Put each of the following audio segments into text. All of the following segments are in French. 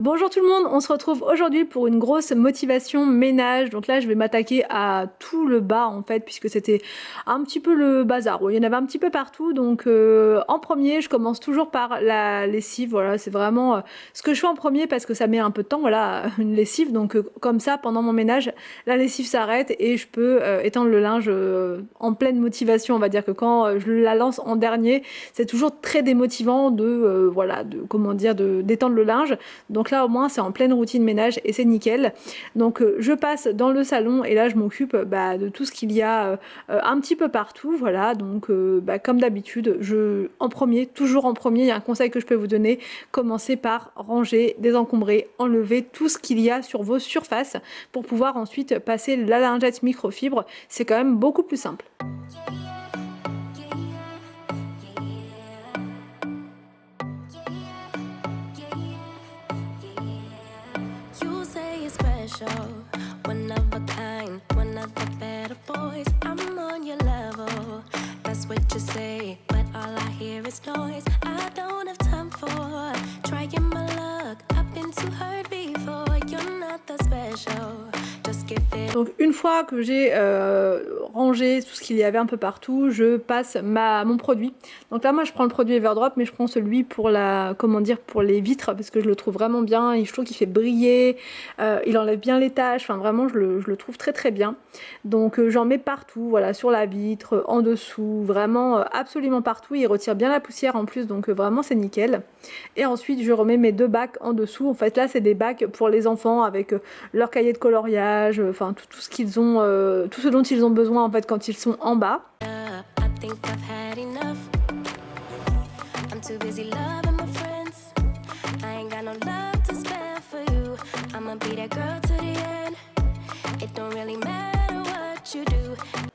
Bonjour tout le monde, on se retrouve aujourd'hui pour une grosse motivation ménage. Donc là, je vais m'attaquer à tout le bas en fait, puisque c'était un petit peu le bazar. Il y en avait un petit peu partout. Donc en premier, je commence toujours par la lessive. Voilà, c'est vraiment ce que je fais en premier parce que ça met un peu de temps. Voilà, une lessive. Donc comme ça, pendant mon ménage, la lessive s'arrête et je peux étendre le linge en pleine motivation. On va dire que quand je la lance en dernier, c'est toujours très démotivant de voilà, de comment dire, de d'étendre le linge. Donc là au moins c'est en pleine routine ménage et c'est nickel. Donc je passe dans le salon et là je m'occupe de tout ce qu'il y a un petit peu partout. Voilà, donc comme d'habitude, toujours en premier, il y a un conseil que je peux vous donner, commencez par ranger, désencombrer, enlever tout ce qu'il y a sur vos surfaces pour pouvoir ensuite passer la lingette microfibre. C'est quand même beaucoup plus simple. One of a kind, one of the better boys. I'm on your level, that's what you say, but all I hear is noise. I don't have time for trying my luck. I've been too hurt before. You're not that special. Just give it. Donc une fois que j'ai rangé tout ce qu'il y avait un peu partout, je passe mon produit. Donc là moi je prends le produit Everdrop, mais je prends celui pour pour les vitres parce que je le trouve vraiment bien. Et je trouve qu'il fait briller, il enlève bien les taches. Enfin vraiment je le trouve très très bien. Donc j'en mets partout, voilà, sur la vitre, en dessous, vraiment absolument partout. Il retire bien la poussière en plus, donc vraiment c'est nickel. Et ensuite je remets mes deux bacs en dessous. En fait là c'est des bacs pour les enfants avec leur cahier de coloriage, enfin tout ce qu'ils ont, tout ce dont ils ont besoin en fait quand ils sont en bas.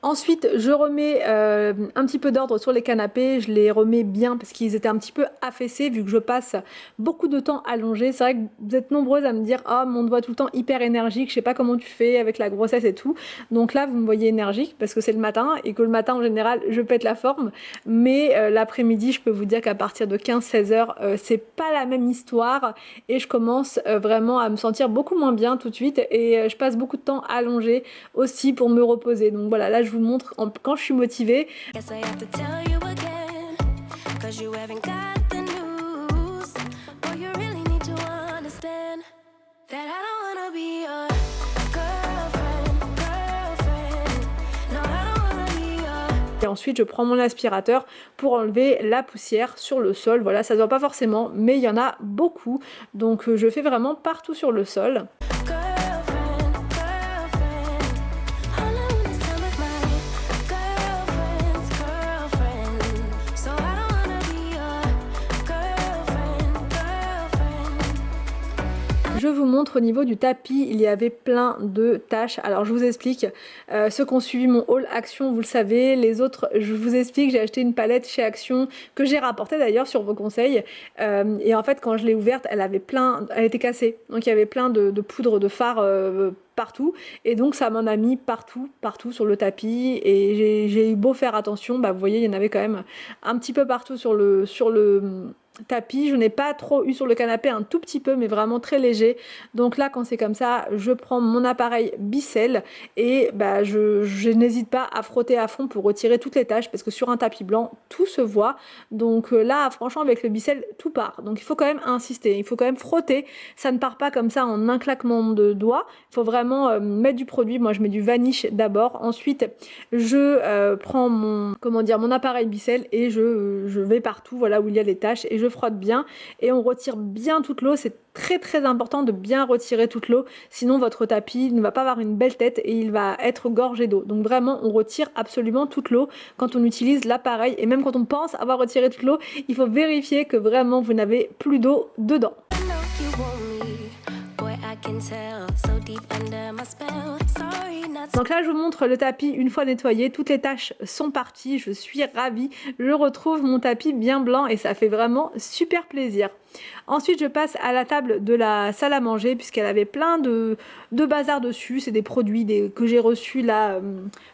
Ensuite, je remets un petit peu d'ordre sur les canapés, je les remets bien parce qu'ils étaient un petit peu affaissés vu que je passe beaucoup de temps allongée. C'est vrai que vous êtes nombreuses à me dire « Oh, on te voit tout le temps hyper énergique, je sais pas comment tu fais avec la grossesse et tout ». Donc là, vous me voyez énergique parce que c'est le matin et que le matin, en général, je pète la forme. Mais l'après-midi, je peux vous dire qu'à partir de 15-16 heures, c'est pas la même histoire et je commence vraiment à me sentir beaucoup moins bien tout de suite et je passe beaucoup de temps allongée aussi pour me reposer. Donc voilà, là je vous montre quand je suis motivée. Et ensuite je prends mon aspirateur pour enlever la poussière sur le sol. Voilà, ça se voit pas forcément, mais il y en a beaucoup. Donc je fais vraiment partout sur le sol. Je vous montre au niveau du tapis, il y avait plein de taches. Alors je vous explique, ceux qui ont suivi mon haul Action, vous le savez. Les autres, je vous explique, j'ai acheté une palette chez Action que j'ai rapportée d'ailleurs sur vos conseils. Et en fait, quand je l'ai ouverte, elle était cassée. Donc il y avait plein de poudre de fard partout et donc ça m'en a mis partout sur le tapis et j'ai eu beau faire attention, vous voyez, il y en avait quand même un petit peu partout sur le tapis. Je n'ai pas trop eu sur le canapé, un tout petit peu, mais vraiment très léger. Donc là, quand c'est comme ça, je prends mon appareil Bicel et je n'hésite pas à frotter à fond pour retirer toutes les taches parce que sur un tapis blanc, tout se voit. Donc là, franchement, avec le Bicel, tout part. Donc il faut quand même insister, il faut quand même frotter. Ça ne part pas comme ça en un claquement de doigts. Il faut vraiment mettre du produit. Moi, je mets du Vanish d'abord. Ensuite, je prends mon appareil Bicel et je vais partout, voilà, où il y a les taches et je frotte bien et on retire bien toute l'eau. C'est très très important de bien retirer toute l'eau, sinon votre tapis ne va pas avoir une belle tête et il va être gorgé d'eau. Donc vraiment on retire absolument toute l'eau quand on utilise l'appareil et même quand on pense avoir retiré toute l'eau, il faut vérifier que vraiment vous n'avez plus d'eau dedans. Donc là je vous montre le tapis une fois nettoyé, toutes les taches sont parties, je suis ravie, je retrouve mon tapis bien blanc et ça fait vraiment super plaisir. Ensuite, je passe à la table de la salle à manger puisqu'elle avait plein de bazar dessus. C'est des produits que j'ai reçus là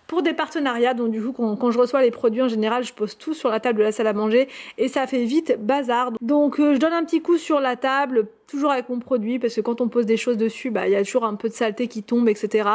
pour des partenariats. Donc du coup, quand je reçois les produits en général, je pose tout sur la table de la salle à manger et ça fait vite bazar. Donc je donne un petit coup sur la table, toujours avec mon produit, parce que quand on pose des choses dessus, bah il y a toujours un peu de saleté qui tombe, etc.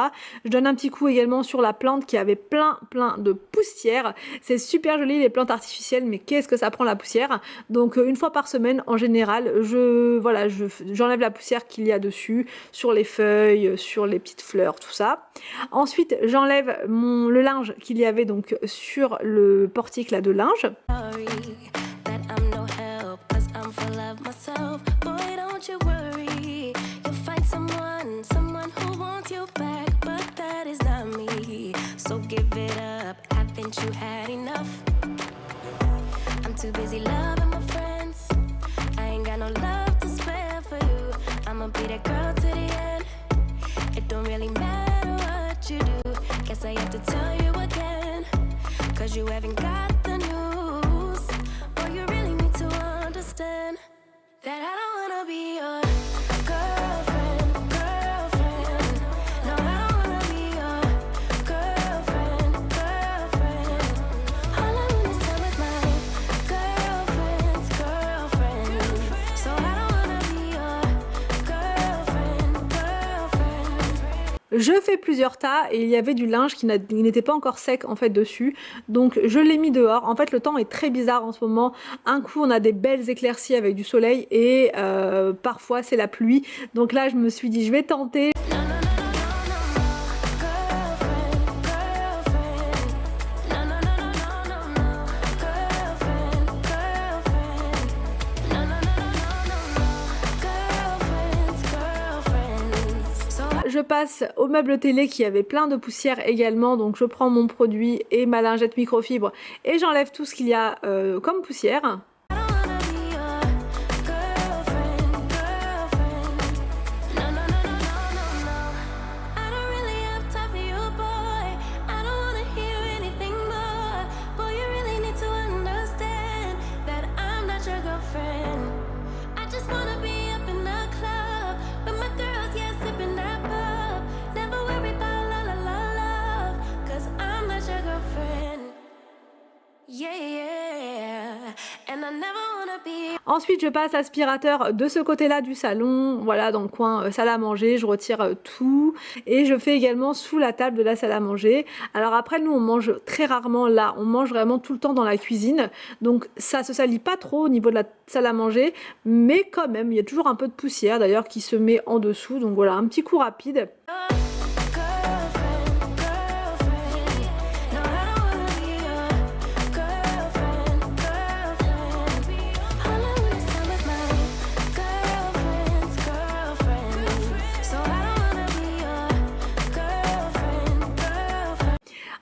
Je donne un petit coup également sur la plante qui avait plein de poussière. C'est super joli les plantes artificielles, mais qu'est-ce que ça prend la poussière. Donc une fois par semaine en général, j'enlève la poussière qu'il y a dessus, sur les feuilles, sur les petites fleurs, tout ça. Ensuite, j'enlève le linge qu'il y avait donc sur le portique là de linge. Sorry that I'm no help, 'cause I'm full of myself. Boy, don't you worry, you'll find someone who wants you back, but that is not me. So give it up, haven't you had enough? I'm too busy loving my friends, I ain't got no love to spare for you. I'ma be that girl to the end, it don't really matter what you do. Guess I have to tell you again, 'cause you haven't got the news. Or you really need to understand that I don't wanna be your girlfriend. No, I don't wanna be your girlfriend. All I wanna stay with my girlfriend. So I don't wanna be your girlfriend. Je fais plusieurs tas et il y avait du linge qui n'était pas encore sec en fait dessus, donc je l'ai mis dehors. En fait le temps est très bizarre en ce moment, un coup on a des belles éclaircies avec du soleil et parfois c'est la pluie, donc là je me suis dit je vais tenter. Je passe au meuble télé qui avait plein de poussière également, donc je prends mon produit et ma lingette microfibre et j'enlève tout ce qu'il y a comme poussière. Ensuite, je passe l'aspirateur de ce côté-là du salon, voilà, dans le coin salle à manger, je retire tout et je fais également sous la table de la salle à manger. Alors après, nous on mange très rarement là, on mange vraiment tout le temps dans la cuisine, donc ça se salit pas trop au niveau de la salle à manger, mais quand même, il y a toujours un peu de poussière d'ailleurs qui se met en dessous, donc voilà, un petit coup rapide.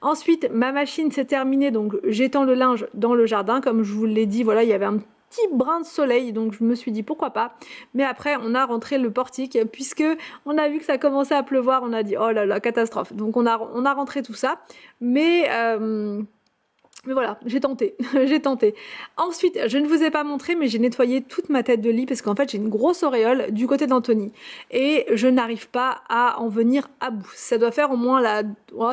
Ensuite, ma machine s'est terminée, donc j'étends le linge dans le jardin. Comme je vous l'ai dit, voilà, il y avait un petit brin de soleil, donc je me suis dit pourquoi pas. Mais après, on a rentré le portique, puisque on a vu que ça commençait à pleuvoir, on a dit oh là là, catastrophe. Donc on a rentré tout ça, mais voilà, j'ai tenté, j'ai tenté. Ensuite, je ne vous ai pas montré, mais j'ai nettoyé toute ma tête de lit parce qu'en fait, j'ai une grosse auréole du côté d'Anthony et je n'arrive pas à en venir à bout. Ça doit faire au moins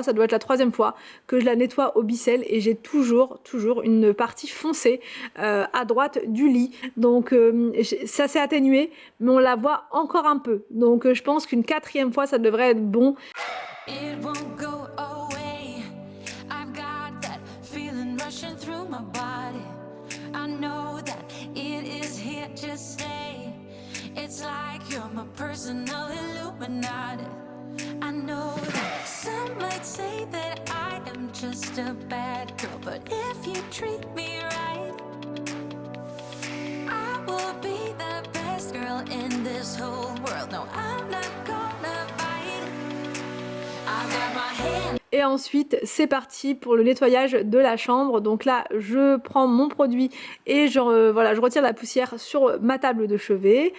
ça doit être la 3e fois que je la nettoie au bicelle et j'ai toujours une partie foncée à droite du lit. Donc ça s'est atténué, mais on la voit encore un peu. Donc je pense qu'une 4e fois, ça devrait être bon. Through my body, I know that it is here to stay. It's like you're my personal Illuminati. I know that some might say that I am just a bad girl, but if you treat me right, I will be the best girl in this whole world. No, I'm not gonna bite. I got my hand. Et ensuite, c'est parti pour le nettoyage de la chambre. Donc là, je prends mon produit et je retire la poussière sur ma table de chevet.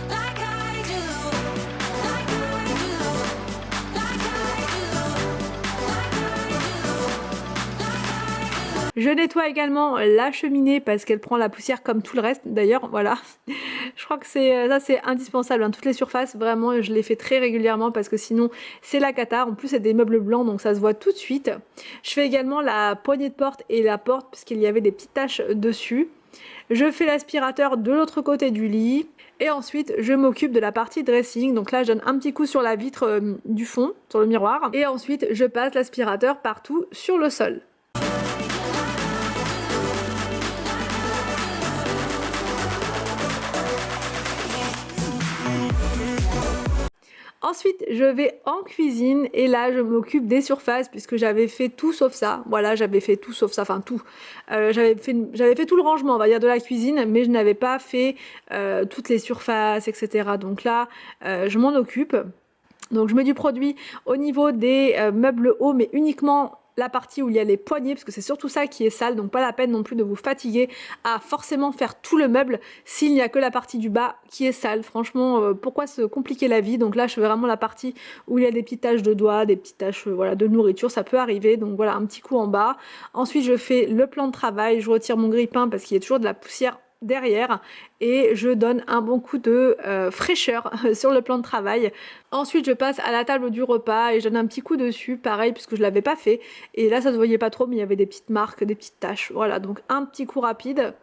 Like I Je nettoie également la cheminée parce qu'elle prend la poussière comme tout le reste d'ailleurs, voilà. Je crois que ça c'est indispensable, hein. Toutes les surfaces, vraiment, je les fais très régulièrement parce que sinon c'est la cata. En plus c'est des meubles blancs donc ça se voit tout de suite. Je fais également la poignée de porte et la porte puisqu'il y avait des petites taches dessus. Je fais l'aspirateur de l'autre côté du lit. Et ensuite, je m'occupe de la partie dressing. Donc là, je donne un petit coup sur la vitre du fond, sur le miroir. Et ensuite, je passe l'aspirateur partout sur le sol. Ensuite, je vais en cuisine et là, je m'occupe des surfaces puisque j'avais fait tout sauf ça. Voilà, j'avais fait tout sauf ça, enfin tout. J'avais fait tout le rangement, on va dire, de la cuisine, mais je n'avais pas fait toutes les surfaces, etc. Donc là, je m'en occupe. Donc je mets du produit au niveau des meubles hauts, mais uniquement la partie où il y a les poignées, parce que c'est surtout ça qui est sale, donc pas la peine non plus de vous fatiguer à forcément faire tout le meuble s'il n'y a que la partie du bas qui est sale. Franchement, pourquoi se compliquer la vie? Donc là, je fais vraiment la partie où il y a des petites taches de doigts, des petites taches voilà, de nourriture, ça peut arriver. Donc voilà, un petit coup en bas. Ensuite, je fais le plan de travail, je retire mon grille-pain parce qu'il y a toujours de la poussière derrière et je donne un bon coup de fraîcheur sur le plan de travail. Ensuite je passe à la table du repas et je donne un petit coup dessus, pareil puisque je l'avais pas fait et là ça se voyait pas trop mais il y avait des petites marques, des petites taches, voilà, donc un petit coup rapide.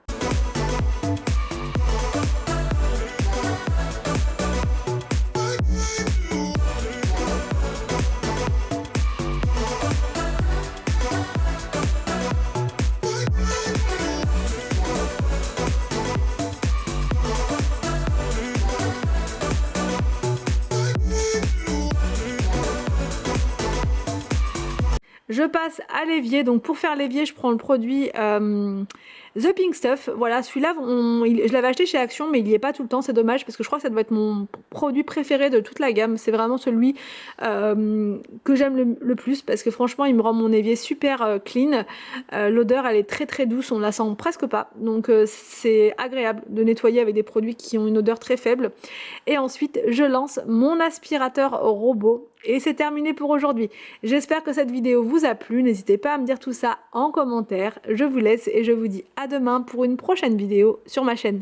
Je passe à l'évier, donc pour faire l'évier je prends le produit The Pink Stuff, voilà celui-là je l'avais acheté chez Action mais il n'y est pas tout le temps, c'est dommage parce que je crois que ça doit être mon produit préféré de toute la gamme, c'est vraiment celui que j'aime le plus parce que franchement il me rend mon évier super clean, l'odeur elle est très très douce, on la sent presque pas, donc c'est agréable de nettoyer avec des produits qui ont une odeur très faible. Et ensuite je lance mon aspirateur robot. Et c'est terminé pour aujourd'hui. J'espère que cette vidéo vous a plu. N'hésitez pas à me dire tout ça en commentaire. Je vous laisse et je vous dis à demain pour une prochaine vidéo sur ma chaîne.